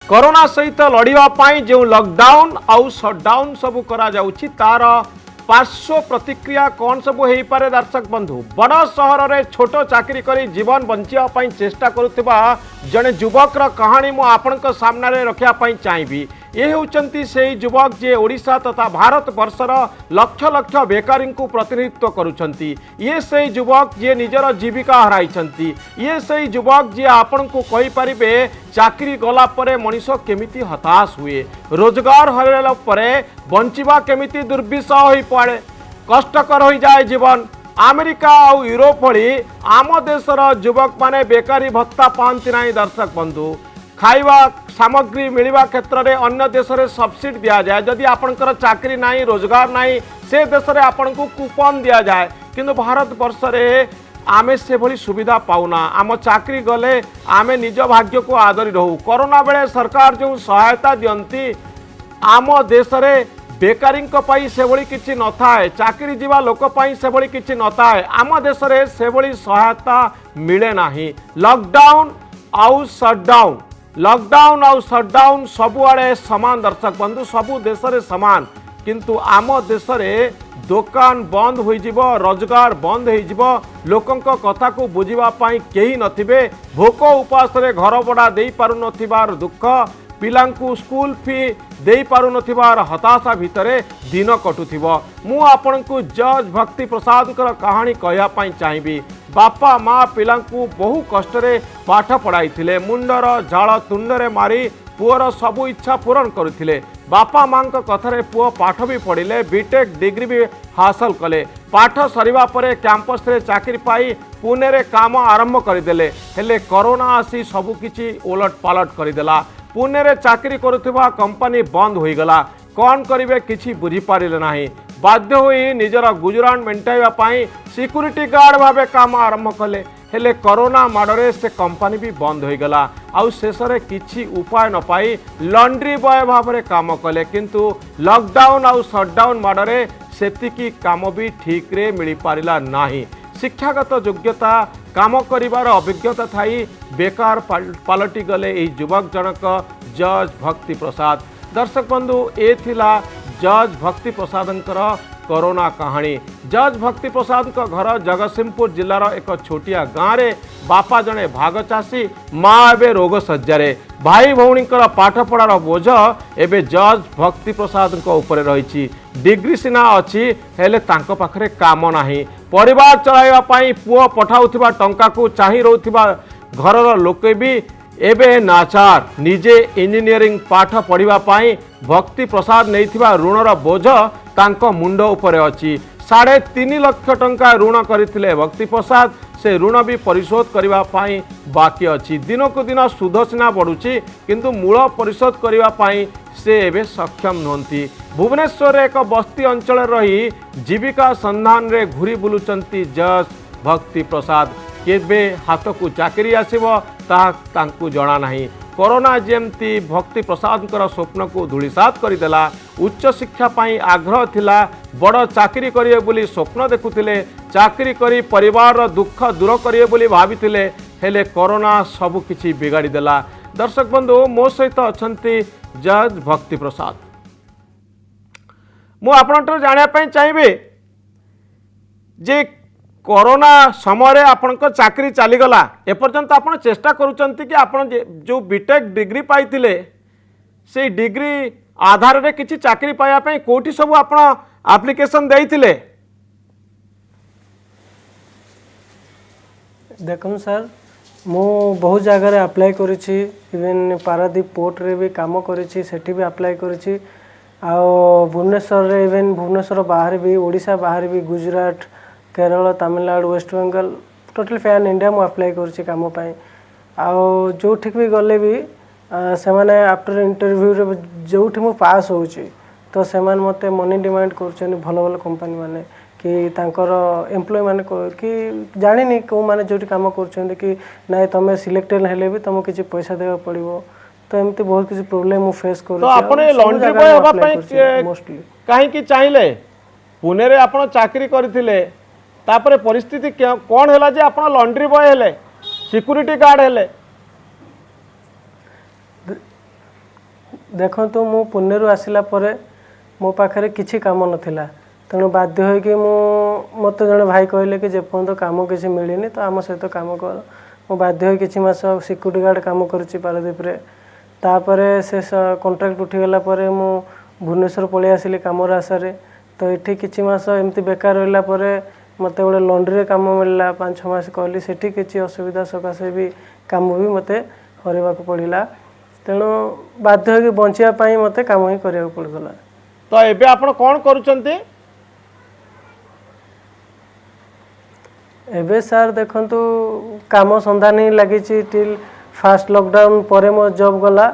Corona सहित लड़ाई जो लॉकडाउन आउ सटडाउन सब करा जाउछि तार पार्श्व प्रतिक्रिया कौन सब हो पारे दर्शक बंधु बड़ सहर में छोट चाकरी कर जीवन बंचापी चेष्टा करुवा जड़े युवकर कहानी मु आपण सामने रखापी चाहिए ये होती से युवक जे ओडिशा तथा भारत वर्षर लक्ष लक्ष बेकारी को प्रतिनिधित्व करुछंती ये से युवक जे निजर जीविका हराई ये से युवक जे आपण को कहि परिबे चाकरी गला परे मनीष केमिति हताश हुए रोजगार हरला परे बंचिबा केमिति दुर्विषह होई पड़े कष्टकर हो जाए जीवन अमेरिका और यूरोप भली आम देशर युवक माने बेकारी भत्ता पाती ना दर्शक बंधु खाइबा सामग्री मिलवा क्षेत्र में अन्य देश में सब्सिडी दि जाए जदि आपणकर चाकरी ना रोजगार ना से देश में आपन को कूपन दि जाए किंतु भारत वर्ष में आमे से भली सुविधा पाऊना आम चाकरी गले आमे निज भाग्य को आदरी रहू कोरोना बेले सरकार जो सहायता दियंती आम देश में बेकारी से भली किछि न थाए चाकरी जीवा लोक से भली किछि न थाए आम देश में से भली सहायता मिले नाही लॉकडाउन आउ सटडाउन सबुआड़े समान दर्शक बंधु सबु देश में समान किंतु आम देश में दुकान बंद हो रोजगार बंद हो लोकंक कथा को बुझापी कहीं नथिबे भोक उपास घर भड़ा दे पारु नथिबार दुख पिलांकु स्कूल फी दे पारु नथिबार हताशा भितरे दिन कटुथिबो मु आपनकु जज भक्ति प्रसाद कहानी कहयापी चाहिए बापा माँ पिलांकु बहु कष्टरे पाठ पढ़ाई थिले मुंडर झाल तुंडरे मारी पुअर सबु इच्छा पूरण करुथिले बापा माँ कथारे पुओ पाठ भी पढ़िले बीटेक डिग्री भी हासिल कले पाठ सरिबा परे कैंपस रे चाकरी पाई पुणे रे काम आरंभ करदेले हेले कोरोना आसी सबु किछि ओलट पालट करदेला पुणे रे चाकरी करुथिबा कंपनी बंद होई गला कौन करिवे किछि बुझी पारिले नाही बाध्य होई निजर गुजरान मेंटाइबा पाई सिक्यूरिटी गार्ड भावे काम आरंभ कले हेले कोरोना माडरे से कंपनी भी बंद हो गला आउ शेष में किछि उपाय न पाई लॉन्ड्री बॉय भाव में काम कले किंतु लॉकडाउन आउ सटडाउन माडरे सेतिकी काम भी ठीक रे मिल पारिला नाही शिक्षागत योग्यता काम करिवार अभिज्ञता थाई बेकार पलटि गले एही युवक जनक जज भक्ति प्रसाद दर्शक बंधु ए थिला जज भक्ति प्रसादंकर कोरोना कहानी जज भक्ति प्रसाद का घर जगतसिंहपुर जिलार एक छोटिया गाँव रे बापा जड़े भाग चाषी माँ एवं रोग सज्जारे भाई भौणी पाठ पढ़ार बोझ एवं जज भक्ति प्रसाद उपर रही डिग्री सिना अच्छी हेले तांको पाखरे काम नाही परिवार चलाइबा पुओ पठाउथिबा टंका को चाही रहउथिबा घरर लोक भी एबे नाचार निजे इंजीनियरिंग पाठ पढ़िबा पाई भक्ति प्रसाद नैथिबा ऋणर बोझ तांको मुंड उपरे अछि 3.5 लाख टंका ऋण करथिले भक्ति प्रसाद से ऋण भी परिशोध करबा पाई बाकी अछि दिन को दिन सुध सिना बढ़ुछि किंतु मूल परिशोध करबा पाई से एबे सक्षम नहंती भुवनेश्वर एक बस्ती अंचल रही जीविका संधान रे घुरी बुलुचंती जज भक्ति प्रसाद केबे हाथ को चाकरी आसीबो तांकु जणा नाही कोरोना जेमती भक्ति प्रसाद स्वप्न को धूलिसात करदेला उच्च शिक्षा पाई आग्रह थिला बड़ चाकरी करिए बोली स्वप्न देखुथिले चाकरी करी परिवार दुख दूर करिए बोली भाबिथिले हेले कोरोना सब किछि बिगाड़ी देला दर्शक बंधु मो सहित अछंती जज भक्ति प्रसाद मु आपनटर जानिया पई चाहिबे जे कोरोना समय आपण चाकरी चलीगला एपर्यंत आप चेष्टा करुँच कि आप जो बीटेक डिग्री पाइले से डिग्री आधार रे किसी चाकरी पाइबा कोठी सब आप एप्लिकेशन देइथिले देखम सर मु बहुत जगह अप्लाई करिछि इवन पारादीप पोर्ट रे भी काम करिछि सेठी भी अप्लाई करिछि आ भुवनेश्वर रे इवन भुवनेश्वर बाहर भी ओडिशा बाहर भी Gujarat Kerala Tamil Nadu West Bengal total pan India मु अप्लाई करुँची काम जो ठीक भी गले भी से माने आफ्टर इंटरव्यू रे जो मु पास होउची तो से माने मते मनी डिमांड करछन भल भल कंपनी माने कि तांकर एम्प्लॉय माने कि जानिनी को माने जोटी काम करछन कि नाही तमे सिलेक्टेड हेले भी तुमको किछि पैसा देबा पड़िबो तो एमती बहुत किछि प्रॉब्लम मु फेस करू तो आपने लॉन्ड्री बॉय होबा पई मोस्टली काहे कि चाहिले पुणे रे आपण चाकरी करथिले तापरे परिस्थिति कौन है जे आप लॉन्ड्री बॉय हेले सिक्यूरिटी गार्ड हेले ଦେଖନ୍ତୁ ମୁଁ ପୁନେରୁ ଆସିଲା ପରେ ମୋ ପାଖରେ କିଛି କାମ ନଥିଲା ତେଣୁ ବାଧ୍ୟ ହୋଇକି ମୋତେ ଜଣେ ଭାଇ କହିଲେ କି ଯେପର୍ଯ୍ୟନ୍ତ କାମ କିଛି ମିଳିନି ତ ଆମ ସହିତ କାମ କର। ମୁଁ ବାଧ୍ୟ ହୋଇ କିଛି ମାସ ସିକ୍ୟୁରିଟି ଗାର୍ଡ଼ କାମ କରିଛି ପାରାଦ୍ୱୀପରେ। ତାପରେ ସେ କଣ୍ଟ୍ରାକ୍ଟ ଉଠିଗଲା ପରେ ମୁଁ ଭୁବନେଶ୍ୱର ପଳେଇ ଆସିଲି କାମର ଆଶାରେ। ତ ଏଠି କିଛି ମାସ ଏମିତି ବେକାର ରହିଲା ପରେ ମୋତେ ଗୋଟେ ଲଣ୍ଡ୍ରିରେ କାମ ମିଳିଲା, 5-6 ମାସ କଲି। ସେଠି କିଛି ଅସୁବିଧା ସକାଶେ ବି କାମ ବି ମୋତେ ହରାଇବାକୁ ପଡ଼ିଲା। ତେଣୁ ବାଧ୍ୟ ହୋଇକି ବଞ୍ଚିବା ପାଇଁ ମୋତେ କାମ ହିଁ କରିବାକୁ ପଡ଼ୁଥିଲା। ତ ଏବେ ଆପଣ କ'ଣ କରୁଛନ୍ତି? ଏବେ ସାର୍ ଦେଖନ୍ତୁ କାମ ସନ୍ଧାନ ହିଁ ଲାଗିଛି ଟିଲ୍ ଫାର୍ଷ୍ଟ ଲକଡାଉନ୍ ପରେ ମୋ ଜବ୍ ଗଲା।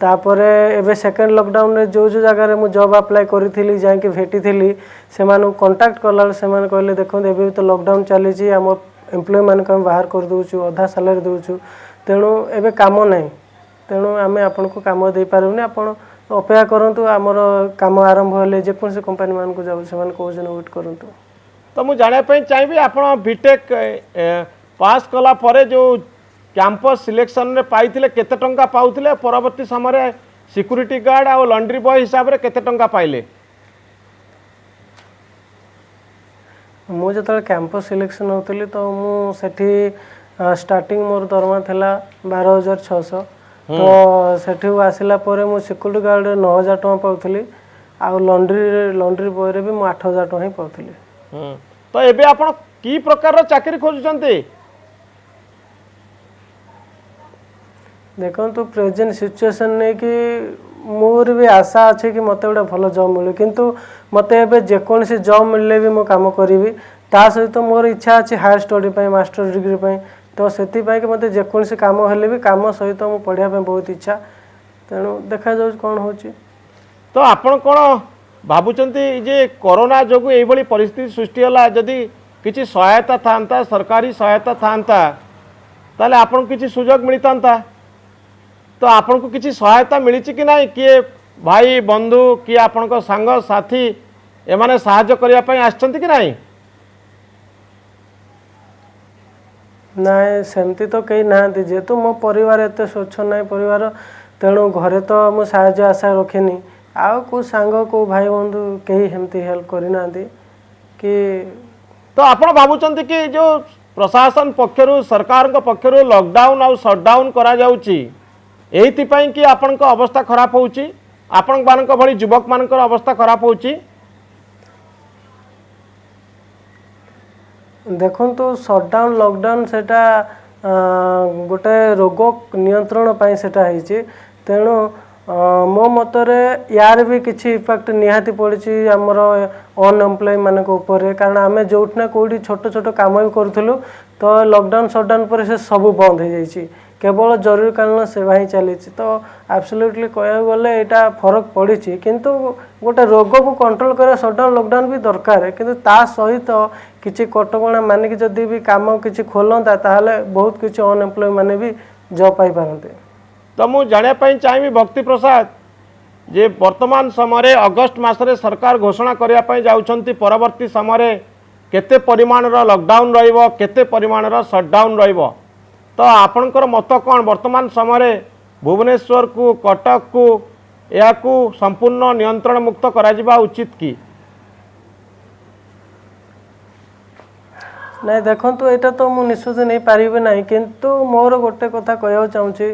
ତାପରେ ଏବେ ସେକେଣ୍ଡ ଲକଡାଉନରେ ଯେଉଁ ଜାଗାରେ ମୁଁ ଜବ୍ ଆପ୍ଲାଏ କରିଥିଲି ଯାଇକି ଭେଟିଥିଲି ସେମାନଙ୍କୁ କଣ୍ଟାକ୍ଟ କଲାବେଳେ ସେମାନେ କହିଲେ ଦେଖନ୍ତୁ ଏବେ ବି ତ ଲକଡାଉନ୍ ଚାଲିଛି, ଆମ ଏମ୍ପ୍ଲୟୀମାନଙ୍କୁ ଆମେ ବାହାର କରିଦେଉଛୁ, ଅଧା ସାଲାରୀ ଦେଉଛୁ, ତେଣୁ ଏବେ କାମ ନାହିଁ, ତେଣୁ ଆମେ ଆପଣଙ୍କୁ କାମ ଦେଇପାରିବୁନି, ଆପଣ ଅପେକ୍ଷା କରନ୍ତୁ, ଆମର କାମ ଆରମ୍ଭ ହେଲେ ଯେକୌଣସି କମ୍ପାନୀମାନଙ୍କୁ ଯାଉ ସେମାନେ କହୁଛନ୍ତି ୱେଟ୍ କରନ୍ତୁ। ତ ମୁଁ ଜାଣିବା ପାଇଁ ଚାହିଁବି ଆପଣ ବିଟେକ୍ ପାସ୍ କଲା ପରେ ଯେଉଁ କ୍ୟାମ୍ପସ୍ ସିଲେକ୍ସନରେ ପାଇଥିଲେ କେତେ ଟଙ୍କା ପାଉଥିଲେ, ପରବର୍ତ୍ତୀ ସମୟରେ ସିକ୍ୟୁରିଟି ଗାର୍ଡ଼ ଆଉ ଲଣ୍ଡ୍ରି ବୟ ହିସାବରେ କେତେ ଟଙ୍କା ପାଇଲେ? ମୁଁ ଯେତେବେଳେ କ୍ୟାମ୍ପସ୍ ସିଲେକ୍ସନ୍ ହେଉଥିଲି ତ ମୁଁ ସେଠି ଷ୍ଟାର୍ଟିଂ ମୋର ଦରମା ଥିଲା 12,600। ତ ସେଠୁ ଆସିଲା ପରେ ମୁଁ ସିକ୍ୟୁରିଟି ଗାର୍ଡ଼ରେ 9,000 ଟଙ୍କା ପାଉଥିଲି, ଆଉ ଲଣ୍ଡ୍ରି ବୟରେ ବି ମୁଁ 8,000 ଟଙ୍କା ହିଁ ପାଉଥିଲି। ତ ଏବେ ଆପଣ କି ପ୍ରକାରର ଚାକିରି ଖୋଜୁଛନ୍ତି? ଦେଖନ୍ତୁ ପ୍ରେଜେଣ୍ଟ ସିଚୁଏସନ୍ ନେଇକି ମୋର ବି ଆଶା ଅଛି କି ମୋତେ ଗୋଟେ ଭଲ ଜବ୍ ମିଳୁ, କିନ୍ତୁ ମୋତେ ଏବେ ଯେକୌଣସି ଜବ୍ ମିଳିଲେ ବି ମୁଁ କାମ କରିବି। ତା ସହିତ ମୋର ଇଚ୍ଛା ଅଛି ହାୟର ଷ୍ଟଡି ପାଇଁ, ମାଷ୍ଟର ଡିଗ୍ରୀ ପାଇଁ। ତ ସେଥିପାଇଁକି ମୋତେ ଯେକୌଣସି କାମ ହେଲେ ବି କାମ ସହିତ ମୁଁ ପଢ଼ିବା ପାଇଁ ବହୁତ ଇଚ୍ଛା, ତେଣୁ ଦେଖାଯାଉଛି କ'ଣ ହେଉଛି। ତ ଆପଣ କ'ଣ ଭାବୁଛନ୍ତି ଯେ କରୋନା ଯୋଗୁଁ ଏଇଭଳି ପରିସ୍ଥିତି ସୃଷ୍ଟି ହେଲା, ଯଦି କିଛି ସହାୟତା ଥାନ୍ତା, ସରକାରୀ ସହାୟତା ଥାନ୍ତା, ତାହେଲେ ଆପଣଙ୍କୁ କିଛି ସୁଯୋଗ ମିଳିଥାନ୍ତା? ତ ଆପଣଙ୍କୁ କିଛି ସହାୟତା ମିଳିଛି କି ନାହିଁ? କିଏ ଭାଇ ବନ୍ଧୁ କିଏ ଆପଣଙ୍କ ସାଙ୍ଗସାଥୀ ଏମାନେ ସାହାଯ୍ୟ କରିବା ପାଇଁ ଆସିଛନ୍ତି କି ନାହିଁ? ନାଇଁ ସେମିତି ତ କେହି ନାହାନ୍ତି, ଯେହେତୁ ମୋ ପରିବାର ଏତେ ସ୍ୱଚ୍ଛ ନାହିଁ ପରିବାର, ତେଣୁ ଘରେ ତ ମୁଁ ସାହାଯ୍ୟ ଆଶା ରଖିନି। ଆଉ କେଉଁ ସାଙ୍ଗ କେଉଁ ଭାଇ ବନ୍ଧୁ କେହି ସେମିତି ହେଲ୍ପ କରିନାହାନ୍ତି କି। ତ ଆପଣ ଭାବୁଛନ୍ତି କି ଯେଉଁ ପ୍ରଶାସନ ପକ୍ଷରୁ ସରକାରଙ୍କ ପକ୍ଷରୁ ଲକଡାଉନ୍ ଆଉ ସଟଡାଉନ୍ କରାଯାଉଛି ଏଇଥିପାଇଁ କି ଆପଣଙ୍କ ଅବସ୍ଥା ଖରାପ ହେଉଛି, ଆପଣମାନଙ୍କ ଭଳି ଯୁବକମାନଙ୍କର ଅବସ୍ଥା ଖରାପ ହେଉଛି? ଦେଖନ୍ତୁ ସଟଡାଉନ୍ ଲକଡାଉନ୍ ସେଇଟା ଗୋଟେ ରୋଗ ନିୟନ୍ତ୍ରଣ ପାଇଁ ସେଇଟା ହେଇଛି, ତେଣୁ ମୋ ମତରେ ୟାର ବି କିଛି ଇଫେକ୍ଟ ନିହାତି ପଡ଼ିଛି ଆମର ଅନଏମ୍ପ୍ଲୟମାନଙ୍କ ଉପରେ, କାରଣ ଆମେ ଯେଉଁଠି ନା କେଉଁଠି ଛୋଟ ଛୋଟ କାମ ବି କରୁଥିଲୁ, ତ ଲକଡାଉନ୍ ସଟଡାଉନ୍ ପରେ ସେ ସବୁ ବନ୍ଦ ହେଇଯାଇଛି, କେବଳ ଜରୁରୀକାଳୀନ ସେବା ହିଁ ଚାଲିଛି। ତ ଆବସଲ୍ୟୁଟଲି କହିବାକୁ ଗଲେ ଏଇଟା ଫରକ ପଡ଼ିଛି, କିନ୍ତୁ ଗୋଟେ ରୋଗକୁ କଣ୍ଟ୍ରୋଲ କରିବା ସଟଡାଉନ୍ ଲକଡାଉନ୍ ବି ଦରକାର, କିନ୍ତୁ ତା ସହିତ କିଛି କଟକଣା ମାନିକି ଯଦି ବି କାମ କିଛି ଖୋଲନ୍ତା ତାହେଲେ ବହୁତ କିଛି ଅନଏମ୍ପ୍ଲୟ ମାନେ ବି ଜବ୍ ପାଇପାରନ୍ତେ। ତ ମୁଁ ଜାଣିବା ପାଇଁ ଚାହିଁବି ଭକ୍ତି ପ୍ରସାଦ ଯେ ବର୍ତ୍ତମାନ ସମୟରେ ଅଗଷ୍ଟ ମାସରେ ସରକାର ଘୋଷଣା କରିବା ପାଇଁ ଯାଉଛନ୍ତି ପରବର୍ତ୍ତୀ ସମୟରେ କେତେ ପରିମାଣର ଲକଡାଉନ୍ ରହିବ, କେତେ ପରିମାଣର ସଟଡାଉନ୍ ରହିବ। ତ ଆପଣଙ୍କର ମତ କ'ଣ? ବର୍ତ୍ତମାନ ସମୟରେ ଭୁବନେଶ୍ୱରକୁ କଟକକୁ ଏହାକୁ ସମ୍ପୂର୍ଣ୍ଣ ନିୟନ୍ତ୍ରଣ ମୁକ୍ତ କରାଯିବା ଉଚିତ କି? ନାଇଁ ଦେଖନ୍ତୁ ଏଇଟା ତ ମୁଁ ନିଷ୍ପତ୍ତି ନେଇପାରିବି ନାହିଁ, କିନ୍ତୁ ମୋର ଗୋଟେ କଥା କହିବାକୁ ଚାହୁଁଛି,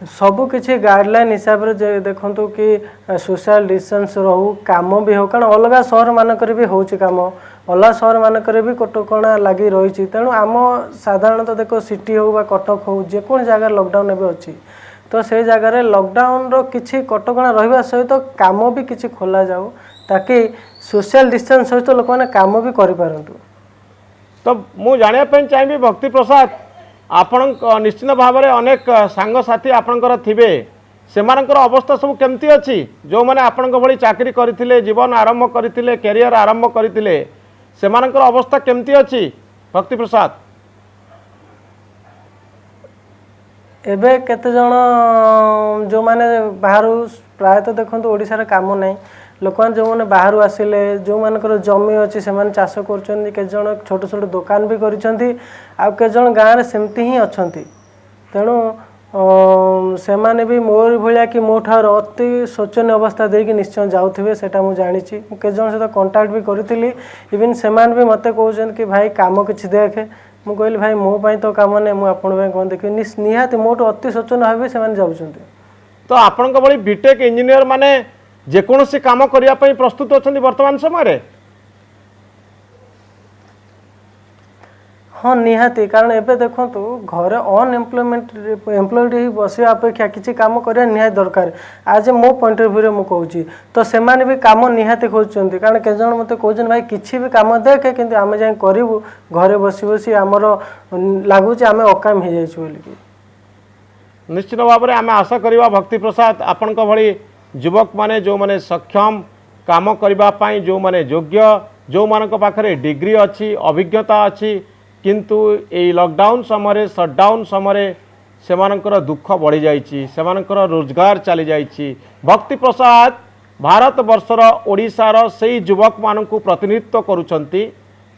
ସବୁ କିଛି ଗାଇଡ଼ଲାଇନ୍ ହିସାବରେ ଯେ ଦେଖନ୍ତୁ କି ସୋସିଆଲ ଡିଷ୍ଟାନ୍ସ ରହୁ, କାମ ବି ହେଉ, କାରଣ ଅଲଗା ସହରମାନଙ୍କରେ ବି ହେଉଛି କାମ, ଅଲଗା ସହରମାନଙ୍କରେ ବି କଟକଣା ଲାଗି ରହିଛି, ତେଣୁ ଆମ ସାଧାରଣତଃ ଦେଖ ସିଟି ହେଉ ବା କଟକ ହେଉ ଯେକୌଣସି ଜାଗାରେ ଲକଡାଉନ୍ ଏବେ ଅଛି, ତ ସେଇ ଜାଗାରେ ଲକଡାଉନ୍ର କିଛି କଟକଣା ରହିବା ସହିତ କାମ ବି କିଛି ଖୋଲାଯାଉ, ତାକି ସୋସିଆଲ ଡିଷ୍ଟାନ୍ସ ସହିତ ଲୋକମାନେ କାମ ବି କରିପାରନ୍ତୁ। ତ ମୁଁ ଜାଣିବା ପାଇଁ ଚାହିଁବି ଭକ୍ତି ପ୍ରସାଦ ଆପଣ ନିଶ୍ଚିତ ଭାବରେ ଅନେକ ସାଙ୍ଗସାଥି ଆପଣଙ୍କର ଥିବେ, ସେମାନଙ୍କର ଅବସ୍ଥା ସବୁ କେମିତି ଅଛି? ଯେଉଁମାନେ ଆପଣଙ୍କ ଭଳି ଚାକିରି କରିଥିଲେ, ଜୀବନ ଆରମ୍ଭ କରିଥିଲେ, କ୍ୟାରିୟର ଆରମ୍ଭ କରିଥିଲେ, ସେମାନଙ୍କର ଅବସ୍ଥା କେମିତି ଅଛି ଭକ୍ତି ପ୍ରସାଦ? ଏବେ କେତେଜଣ ଯେଉଁମାନେ ବାହାରୁ ପ୍ରାୟତଃ ଦେଖନ୍ତୁ ଓଡ଼ିଶାରେ କାମ ନାହିଁ, ଲୋକମାନେ ଯେଉଁମାନେ ବାହାରୁ ଆସିଲେ, ଯେଉଁମାନଙ୍କର ଜମି ଅଛି ସେମାନେ ଚାଷ କରୁଛନ୍ତି, କେତେଜଣ ଛୋଟ ଛୋଟ ଦୋକାନ ବି କରିଛନ୍ତି, ଆଉ କେତେଜଣ ଗାଁରେ ସେମିତି ହିଁ ଅଛନ୍ତି। ତେଣୁ ସେମାନେ ବି ମୋର ଭଳିଆ କି ମୋ ଠାରୁ ଅତି ଶୋଚନୀୟ ଅବସ୍ଥା ଦେଇକି ନିଶ୍ଚୟ ଯାଉଥିବେ ସେଇଟା ମୁଁ ଜାଣିଛି। ମୁଁ କେତେ ଜଣ ସହିତ କଣ୍ଟାକ୍ଟ ବି କରିଥିଲି। ଇଭିନ୍ ସେମାନେ ବି ମୋତେ କହୁଛନ୍ତି କି ଭାଇ କାମ କିଛି ଦେଖେ। ମୁଁ କହିଲି ଭାଇ ମୋ ପାଇଁ ତ କାମ ନାହିଁ, ମୁଁ ଆପଣଙ୍କ ପାଇଁ କ'ଣ ଦେଖିବି। ନିହାତି ମୋଠୁ ଅତି ଶୋଚନୀୟ ଭାବେ ସେମାନେ ଯାଉଛନ୍ତି। ତ ଆପଣଙ୍କ ଭଳି ବିଟେକ୍ ଇଞ୍ଜିନିୟର ମାନେ ଯେକୌଣସି କାମ କରିବା ପାଇଁ ପ୍ରସ୍ତୁତ ଅଛନ୍ତି ବର୍ତ୍ତମାନ ସମୟରେ? हाँ निहाती, कारण एबे देखो घरे एम्प्लॉयड ही बसवा अपेक्षा किसी काम करवा निहाती दरकार। आज मो पॉइंट ऑफ व्यू मुझे कहूँ तो सेमाने भी काम निहाती खोजुंट, कारण के जन मत कहते भाई किसी भी काम देखे कि आम जाए करूँ घरे बसी बसी आमर लगुच आम अकाम हो जाए। निश्चित भाव में आम आशा करवा भक्ति प्रसाद आपण भली युवक माने जो माने सक्षम काम करने जो माने योग्य जो मान पाखे डिग्री अच्छी अभिज्ञता अच्छी किंतु ये लॉकडाउन समय शटडाउन समय सेमानकर दुख बढ़ी जाइए, सेमानकर रोजगार चली जाइए। भक्ति प्रसाद भारत वर्षर ओडिशार से युवक मानू प्रतिनिधित्व करुछंती,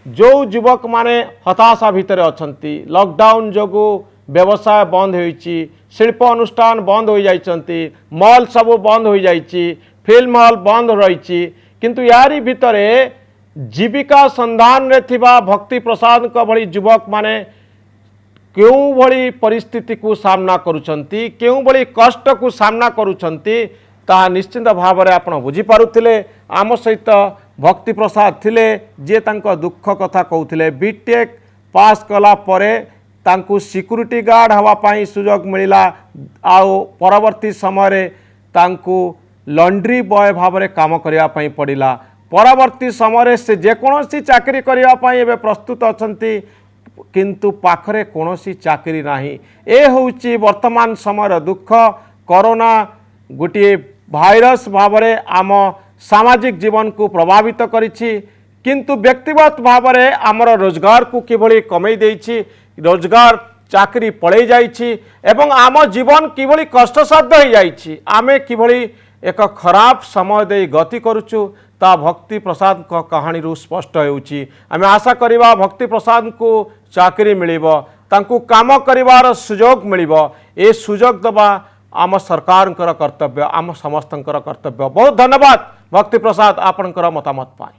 जो युवक माने हताशा भितर अछंती। लॉकडाउन जोगु व्यवसाय बंद होइछि, शिल्प अनुष्ठान बंद हो जाइछंती, मॉल सब बंद हो जाइछि, फिल्म हॉल बंद रही, किंतु यारी भितरे जीविका संधान रे थिबा भक्ति प्रसाद का भली युवक माने क्यों भली परिस्थिति को सामना करुछंती, क्यों भली कष्ट को सामना करुछंती ता निश्चिंत भाव में आपण बुझी पारुथिले। आम सहित भक्ति प्रसाद थिले जे तांको दुख कथा कहउथिले। बीटेक पास कला परे तांको सिक्यूरिटी गार्ड हवा पाई सुजोग मिलिला, आउ परवर्ती समय रे तांको लॉन्ड्री बॉय भाव में काम करिया पाई पड़िला। परवर्ती समय से जेकोसी चाकरी करने एवं प्रस्तुत अछंती, किंतु पाखरे कोनोसी चाकरी नाही। ए होउची वर्तमान समय दुख। कोरोना गोटे भाइरस भाव में आम सामाजिक जीवन को प्रभावित करिछि, किंतु व्यक्तिगत भाव में आमर रोजगार को किभली कमई देइछि, रोजगार चाकरी पड़े जाइछि एवं आम जीवन किभली कष्टसाध्य हो जाइछि। आमे किभली एक खराब समय दे गति करुचु ता भक्ति प्रसाद को कहानी रू स्पष्ट होउछि। आमे आशा करिबा भक्ति प्रसाद को चाकरी मिलिबो, तांकु काम करिवार सुजोग मिलिबो। ए सुजोग दबा आम सरकार कर्तव्य, आम समस्तंकर कर्तव्य। बहुत धन्यवाद भक्ति प्रसाद आपनकर मतामत पाई।